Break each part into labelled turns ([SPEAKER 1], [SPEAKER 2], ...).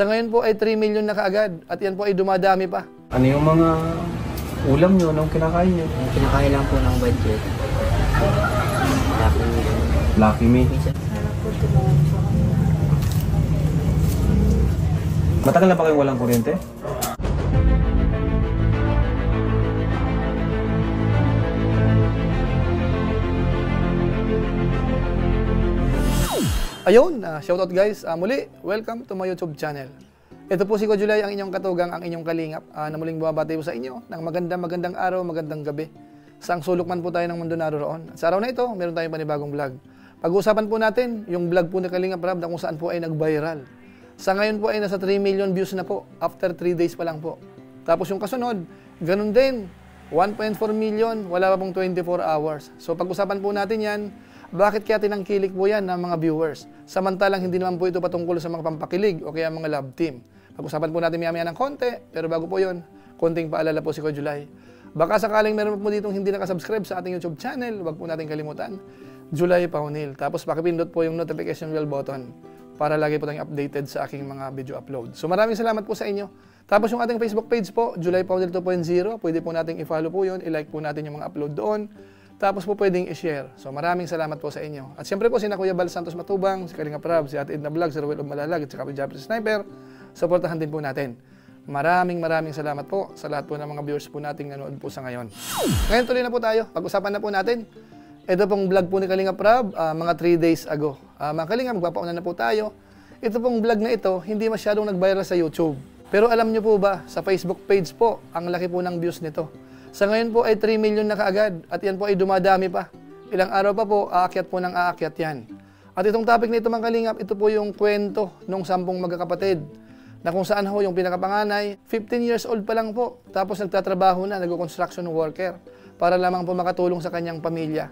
[SPEAKER 1] Sa ngayon po ay 3 million na kaagad at yan po ay dumadami pa.
[SPEAKER 2] Ano yung mga ulam nyo nung kinakain nyo?
[SPEAKER 3] Kinakain lang po ng budget.
[SPEAKER 2] Lucky Me. Matagal na ba kayong walang kuryente?
[SPEAKER 1] Ayun, shoutout guys. Muli, welcome to my YouTube channel. Ito po si Ko July, ang inyong katugang, ang inyong kalingap, na muling bumabati po sa inyo ng magandang araw, magandang gabi. Saang sulok man po tayo ng mundo naroon. At sa araw na ito, meron tayong panibagong vlog. Pag-uusapan po natin yung vlog po ni Kalingap Rab na kung saan po ay nag-viral. Sa ngayon po ay nasa 3 million views na po, after 3 days pa lang po. Tapos yung kasunod, ganun din, 1.4 million, wala pa pong 24 hours. So pag-usapan po natin yan, bakit kaya tinangkilik po yan ng mga viewers? Samantalang hindi naman po ito patungkol sa mga pampakilig o kaya mga love team. Pag-usapan po natin maya-maya ng konti, pero bago po yun, konting paalala po si Ko July. Baka sakaling meron po ditong hindi nakasubscribe sa ating YouTube channel, huwag po natin kalimutan, July Paunil. Tapos pakipindot po yung notification bell button para lagi po tayong updated sa aking mga video upload. So maraming salamat po sa inyo. Tapos yung ating Facebook page po, July Paunil 2.0, pwede po nating i-follow po yun, i-like po natin yung mga upload doon. Tapos po pwedeng i-share. So maraming salamat po sa inyo. At siyempre po sina Kuya Bal Santos Matubang, si Kalingap Rab, si Ate Edna Vlog, si Ruel of Malalag, at si Kapit Japanese Sniper. Supportahan din po natin. Maraming salamat po sa lahat po ng mga viewers po nating nanood po sa ngayon. Ngayon tuloy na po tayo. Pag-usapan na po natin. Ito pong vlog po ni Kalingap Rab, mga 3 days ago. Mga Kalingap, magpapauna na po tayo. Ito pong vlog na ito, hindi masyadong nag-viral sa YouTube. Pero alam nyo po ba, sa Facebook page po, ang laki po ng views nito. Sa ngayon po ay 3 million na kaagad at yan po ay dumadami pa. Ilang araw pa po, aakyat po ng aakyat yan. At itong topic na ito mga Kalingap, ito po yung kwento ng 10 magkakapatid na kung saan ho yung pinakapanganay, 15 years old pa lang po, tapos nagtatrabaho na, nag-construction worker para lamang po makatulong sa kanyang pamilya.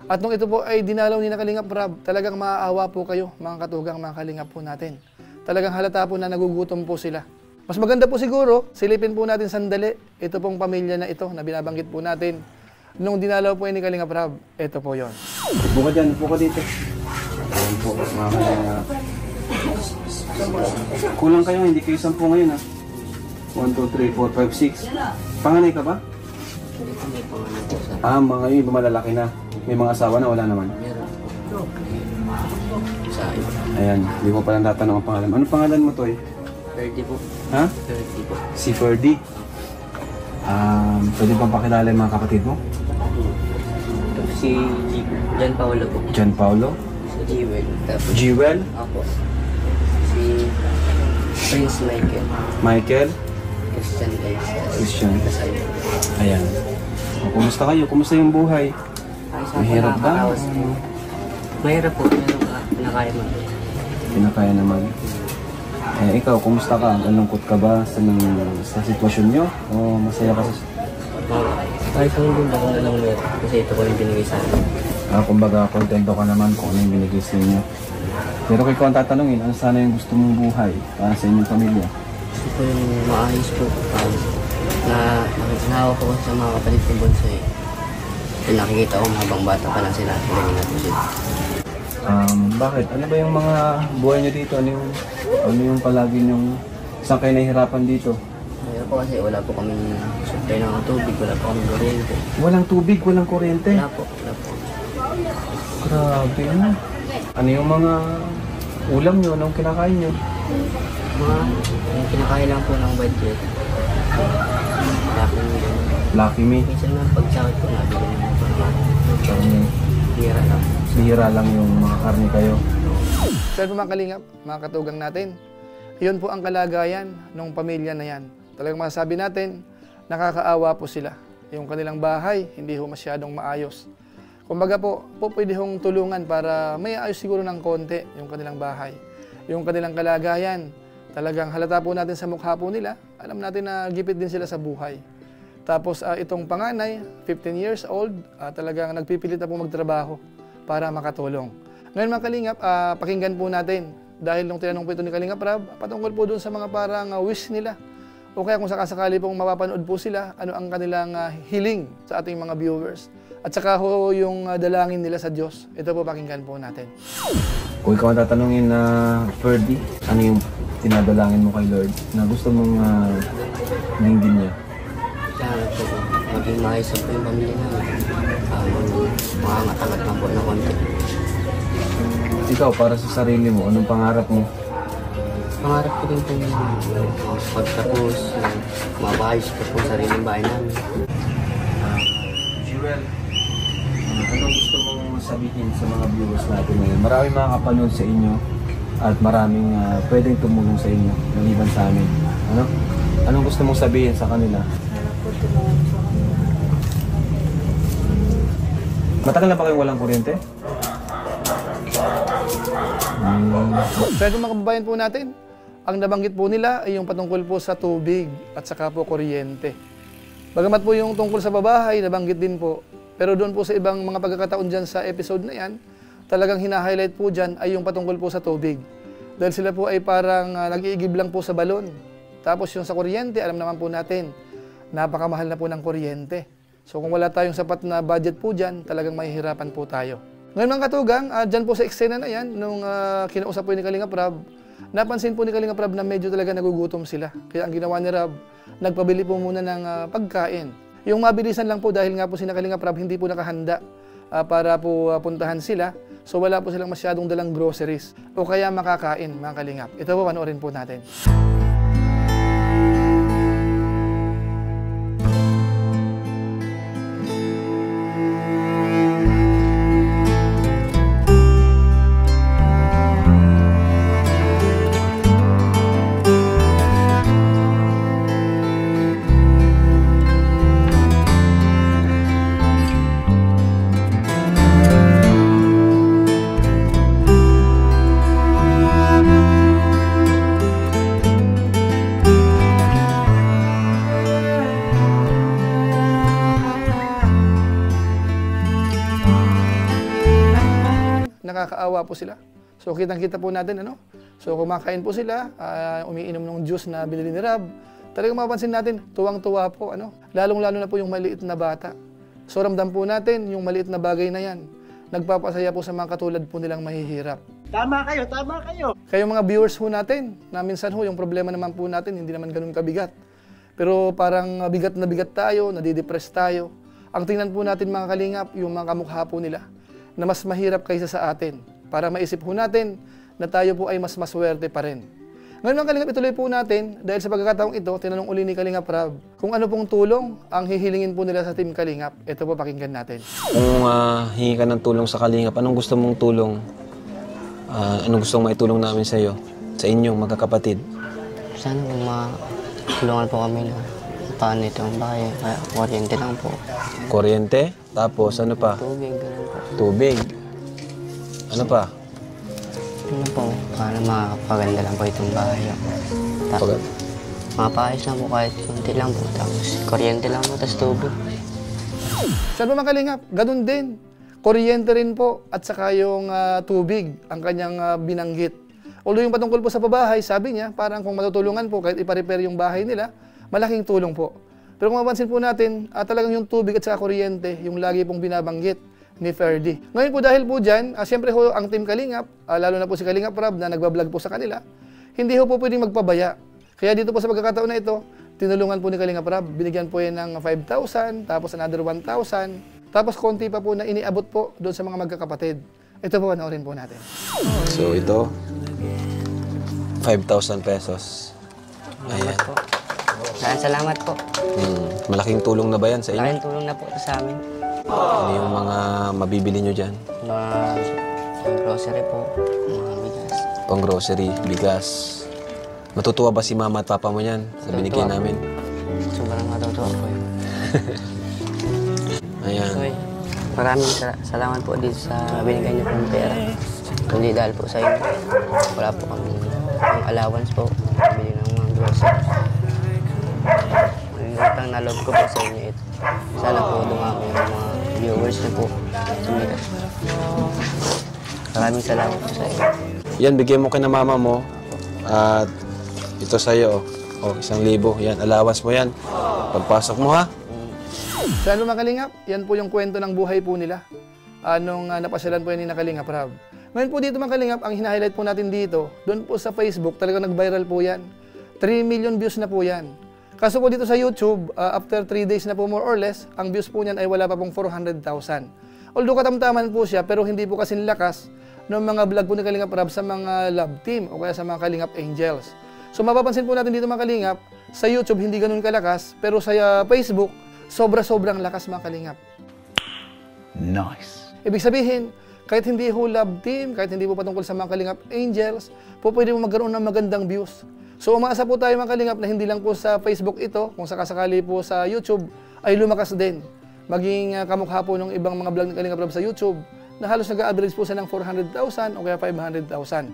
[SPEAKER 1] At nung ito po ay dinalaw ni na Kalingap Rab, talagang maaawa po kayo mga katugang, mga Kalingap po natin. Talagang halata po na nagugutom po sila. Mas maganda po siguro, silipin po natin sandali, ito pong pamilya na ito na binabanggit po natin. Nung dinalaw po ni Kalingap Rab, ito po yon.
[SPEAKER 2] Buka dyan, buka dito. Ayan po, mga kulang kayo, hindi kayo 10 ngayon ha. 1, 2, 3, 4, 5, 6. Panganay ka ba?
[SPEAKER 3] Hindi po may pangalan po sa...
[SPEAKER 2] Mga yun, malalaki na. May mga asawa na, wala naman.
[SPEAKER 3] Meron po. Sa iba.
[SPEAKER 2] Ayan, hindi mo palang tatanong ang pangalan. Ano pangalan mo to eh?
[SPEAKER 3] 30 po.
[SPEAKER 2] Ha?
[SPEAKER 3] 30 po.
[SPEAKER 2] Si Ferdy. Pwede bang pakilala yung mga kapatid mo?
[SPEAKER 3] Ito si John Paulo po.
[SPEAKER 2] John Paulo?
[SPEAKER 3] Si Jewel. Tapos
[SPEAKER 2] Jewel?
[SPEAKER 3] ako. Si Prince Michael.
[SPEAKER 2] Michael?
[SPEAKER 3] Christian Liza.
[SPEAKER 2] Christian.
[SPEAKER 3] Kasal.
[SPEAKER 2] Ayan. O, kumusta kayo? Kumusta yung buhay?
[SPEAKER 3] Ay, sa
[SPEAKER 2] Mahirap ba?
[SPEAKER 3] nakakaraos po. Mahirap po. Pero nakaya mo.
[SPEAKER 2] Pinakaya naman. Eh, ikaw, kumusta ka? Nalungkot ka ba sa sitwasyon nyo? O masaya ka sa...
[SPEAKER 3] Kahit ang din ako na lang meron. Kasi ito ko yung binigay sa akin.
[SPEAKER 2] Kumbaga, kontento ka naman kung ano yung binigay sa inyo. Pero kung ikaw ang tatanungin, ano sana yung gusto mong buhay para sa inyong pamilya?
[SPEAKER 3] Gusto ko yung maayos po. Na nakikinawa ko sa mga kapatid ko bonsai. Kung nakikita ko habang bata pa lang sila, ganyan na po sila.
[SPEAKER 2] Bakit? Ano ba yung mga buhay nyo dito? Ano yung palagi yung saan kayo nahihirapan dito?
[SPEAKER 3] Mayroon po kasi wala po kami supply ng tubig, wala po kami kuryente.
[SPEAKER 2] Walang tubig, walang kuryente?
[SPEAKER 3] Wala po, wala po.
[SPEAKER 2] Grabe ano? Ano yung mga ulam nyo nung kinakain nyo?
[SPEAKER 3] Yung kinakain lang po ng budget.
[SPEAKER 2] Lucky Me?
[SPEAKER 3] Minsan na pagsakit ko nabigyan ng mga bihira lang.
[SPEAKER 2] Bihira lang yung mga karne kayo.
[SPEAKER 1] Pero mga Kalingap, mga katugang natin, yun po ang kalagayan ng pamilya na yan. Talagang masasabi natin, nakakaawa po sila. Yung kanilang bahay, hindi ho masyadong maayos. Kumbaga po pwede hong tulungan para may ayos siguro ng konti yung kanilang bahay. Yung kanilang kalagayan, talagang halata po natin sa mukha po nila, alam natin na gipit din sila sa buhay. Tapos itong panganay, 15 years old, talagang nagpipilit na po magtrabaho para makatulong. Ngayon mga Kalingap, pakinggan po natin dahil nung tinanong po ito ni Kalingap Rab, patungkol po doon sa mga parang wish nila. O kaya kung sakasakali pong mapapanood po sila, ano ang kanilang hiling sa ating mga viewers. At saka ho yung dalangin nila sa Diyos. Ito po pakinggan po natin.
[SPEAKER 2] Kung ikaw ang tatanungin na Ferdy, ano yung tinadalangin mo kay Lord na gusto mong dinggin niya?
[SPEAKER 3] Sana po, maging maayos po yung pamilya namin. Makakatangat na po na konti.
[SPEAKER 2] Ikaw, para sa sarili mo, anong pangarap mo?
[SPEAKER 3] Pangarap ko din po pagtapos, mapaayos ko po sariling bahay namin.
[SPEAKER 2] Jewel, anong gusto mong sabihin sa mga viewers natin ngayon? Maraming makakapanood sa inyo at maraming pwedeng tumulong sa inyo maliban sa amin. Ano? Anong gusto mong sabihin sa kanila? Matagal na ba kayong walang kuryente?
[SPEAKER 1] So ito mga kababayan po natin, ang nabanggit po nila ay yung patungkol po sa tubig at saka po kuryente. Bagamat po yung tungkol sa babahay, nabanggit din po. Pero doon po sa ibang mga pagkakataon dyan sa episode na yan, talagang hina-highlight po dyan ay yung patungkol po sa tubig. Dahil sila po ay parang nag-iigib lang po sa balon. Tapos yung sa kuryente, alam naman po natin, napakamahal na po ng kuryente. So kung wala tayong sapat na budget po dyan, talagang mahihirapan po tayo. Ngayon mga katugang, dyan po sa eksena na yan, nung kinausap po ni Kalinga Prab, napansin po ni Kalinga Prab na medyo talaga nagugutom sila. Kaya ang ginawa ni Rab, nagpabili po muna ng pagkain. Yung mabilisan lang po dahil nga po si Kalinga Prab hindi po nakahanda para po puntahan sila. So wala po silang masyadong dalang groceries o kaya makakain mga Kalingap. Ito po, panoorin po natin. Nakakaawa po sila. So kitang-kita po natin ano. So kumakain po sila, umiinom ng juice na binili ni Rab. Talagang mapapansin natin, tuwang-tuwa po ano. Lalong-lalo na po yung maliit na bata. So ramdam po natin yung maliit na bagay na yan. Nagpapasaya po sa mga katulad po nilang mahihirap.
[SPEAKER 4] Tama kayo, tama kayo.
[SPEAKER 1] Kayo mga viewers po natin, na minsan ho yung problema naman po natin hindi naman ganoon kabigat. Pero parang bigat na bigat tayo, nadidepress tayo. Ang tingnan po natin mga Kalingap, yung mga kamukha po nila na mas mahirap kaysa sa atin para maisip po natin na tayo po ay mas maswerte pa rin. Ngayon mga Kalingap, ituloy po natin dahil sa pagkakataong ito, tinanong uli ni Kalingap Rab kung ano pong tulong ang hihilingin po nila sa Team Kalingap. Ito po, pakinggan natin.
[SPEAKER 2] Kung hingi ka ng tulong sa Kalingap, anong gusto mong tulong? Anong gusto mong maitulong namin sa iyo? Sa inyong magkakapatid?
[SPEAKER 3] Sana po matulungan po kami na paano itong bahay. Kuryente lang po.
[SPEAKER 2] Kuryente? Tapos ano pa?
[SPEAKER 3] Tubig, ganun po.
[SPEAKER 2] Tubig? Ano pa?
[SPEAKER 3] Ano po, para makapaganda lang po itong bahay.
[SPEAKER 2] Pag-
[SPEAKER 3] Mapaayos lang po kahit kunti lang po. Tapos kuryente lang po, tapos tubig.
[SPEAKER 1] Saan po mga Kalingap? Ganun din. Kuryente rin po at saka yung tubig ang kanyang binanggit. Although yung patungkol po sa pabahay, sabi niya, parang kung matutulungan po kahit ipa-repair yung bahay nila, malaking tulong po. Pero kung mapansin po natin, talagang yung tubig at saka kuryente, yung lagi pong binabanggit ni Ferdy. Ngayon po dahil po dyan, siyempre ho ang Team Kalingap, lalo na po si Kalingap Rab na nagbablog po sa kanila, hindi ho po pwedeng magpabaya. Kaya dito po sa pagkakataon na ito, tinulungan po ni Kalingap Rab, binigyan po yan ng 5,000, tapos another 1,000, tapos konti pa po na iniabot po doon sa mga magkakapatid. Ito po, panoorin po natin.
[SPEAKER 2] So ito, 5,000 pesos. Ayan.
[SPEAKER 3] Salamat po.
[SPEAKER 2] Malaking tulong na ba yan sa inyo?
[SPEAKER 3] Malaking tulong na po ito sa amin.
[SPEAKER 2] Ano yung mga mabibili nyo dyan?
[SPEAKER 3] Mga grocery po, mga bigas.
[SPEAKER 2] Pang grocery, bigas. Matutuwa ba si mama at papa mo yan sa binigyan namin?
[SPEAKER 3] Sobrang matutuwa po yun.
[SPEAKER 2] Ayan.
[SPEAKER 3] Okay. Maraming salamat po dito sa binigay niyo pong pera. Kundi dahil po sa inyo. Wala po kami ang allowance po. Bili ng mga groceries. Ang utang na loob ko po sa inyo ito. Sana po dumami yung mga viewers niyo po. Sumikat. Maraming salamat po sa inyo.
[SPEAKER 2] Yan, bigyan mo kay na mama mo. At ito sa'yo. O, 1,000. Yan, allowance mo yan. Pagpasok mo ha.
[SPEAKER 1] So ano mga Kalingap, yan po yung kwento ng buhay po nila. Nung napasyalan po yan ni Kalingap Rab. Ngayon po dito mga kalingap, ang hina-highlight po natin dito, doon po sa Facebook, talagang nag-viral po yan. 3 million views na po yan. Kaso po dito sa YouTube, after 3 days na po more or less, ang views po niyan ay wala pa pong 400,000. Although katamtaman po siya, pero hindi po kasing lakas ng mga vlog po ni Kalingap Rab sa mga love team o kaya sa mga Kalingap Angels. So mapapansin po natin dito mga Kalingap, sa YouTube hindi ganun kalakas, pero sa Facebook, sobra-sobrang lakas mga Kalingap.
[SPEAKER 5] Nice.
[SPEAKER 1] Ibig sabihin, kahit hindi ho love team, kahit hindi po patungkol sa mga Kalingap Angels, po pwede mo magkaroon ng magandang views. So umaasa po tayo mga Kalingap na hindi lang po sa Facebook ito, kung sakasakali po sa YouTube, ay lumakas din. Maging kamukha po ng ibang mga vlog ni Kalingap Rab sa YouTube, na halos nag-average po siya ng 400,000 o kaya 500,000.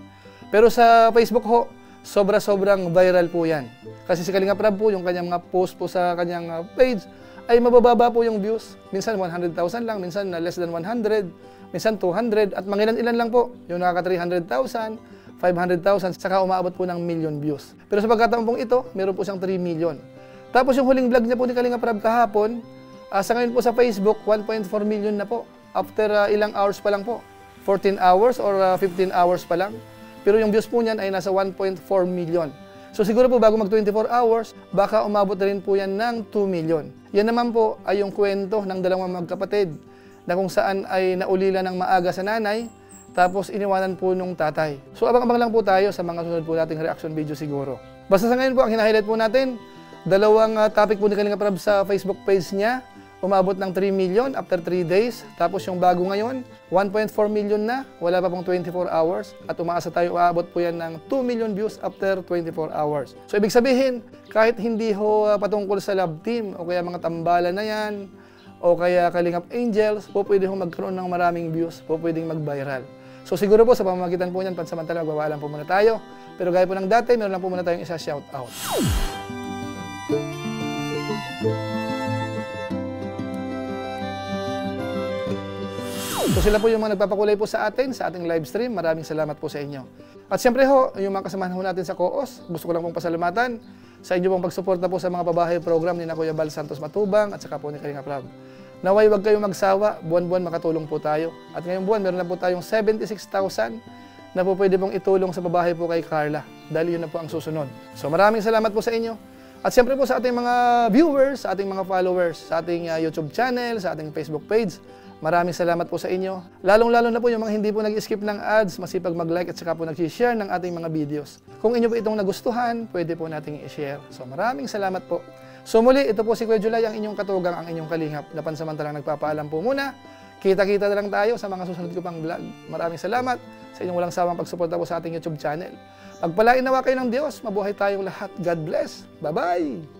[SPEAKER 1] Pero sa Facebook ho, sobra-sobrang viral po yan. Kasi si Kalingap Rab po, yung kanyang mga post po sa kanyang page, ay mabababa po yung views. Minsan 100,000 lang, minsan less than 100, minsan 200, at mangilan-ilan lang po. Yung nakaka 300,000, 500,000, saka umaabot po ng million views. Pero sa pagkataon pong ito, meron po siyang 3 million. Tapos yung huling vlog niya po ni Kalingap Rab kahapon, sa ngayon po sa Facebook, 1.4 million na po. After ilang hours pa lang po. 14 hours or 15 hours pa lang. Pero yung views po niyan ay nasa 1.4 million. So siguro po bago mag 24 hours, baka umabot na rin po yan ng 2 million. Yan naman po ay yung kwento ng dalawang magkapatid na kung saan ay naulila ng maaga sa nanay, tapos iniwanan po nung tatay. So abang-abang lang po tayo sa mga sunod po nating reaction video siguro. Basta sa ngayon po, ang hina-highlight po natin, dalawang topic po ni Kalingap Rab sa Facebook page niya, umabot ng 3 million after 3 days. Tapos yung bago ngayon, 1.4 million na, wala pa pong 24 hours. At umaasa tayo, uabot po yan ng 2 million views after 24 hours. So ibig sabihin, kahit hindi ho patungkol sa love team, o kaya mga tambalan na yan, o kaya Kalingap Angels, po pwede hong magkaroon ng maraming views, po pwedeng mag-viral. So siguro po sa pamamagitan po niyan, pansamantala magwawaalan po muna tayo. Pero gaya po ng dati, meron lang po muna tayong isa shout out. So sila po yung mga nagpapakulay po sa atin, sa ating live stream. Maraming salamat po sa inyo. At siyempre ho, yung mga kasamahan ho natin sa COOS, gusto ko lang pong pasalamatan sa inyo pong pagsuporta po sa mga pabahay program ni Kuya Bal Santos Matubang at saka po ni Kalingap Rab. Naway wag kayong magsawa, buwan-buwan makatulong po tayo. At ngayong buwan, meron na po tayong 76,000 na po pwede pong itulong sa pabahay po kay Carla. Dahil yun na po ang susunod. So maraming salamat po sa inyo. At siyempre po sa ating mga viewers, sa ating mga followers, sa ating YouTube channel, sa ating Facebook page, maraming salamat po sa inyo. Lalong-lalo na po yung mga hindi po nag-skip ng ads, masipag mag-like at saka po nag-share ng ating mga videos. Kung inyo po itong nagustuhan, pwede po nating i-share. So maraming salamat po. So muli, ito po si Kuya Julay, ang inyong katugang, ang inyong kalingap, na pansamantalang nagpapaalam po muna. Kita-kita na lang tayo sa mga susunod ko pang vlog. Maraming salamat sa inyong walang sawang pagsuporta po sa ating YouTube channel. Pagpalain nawa kayo ng Diyos, mabuhay tayong lahat. God bless. Bye-bye!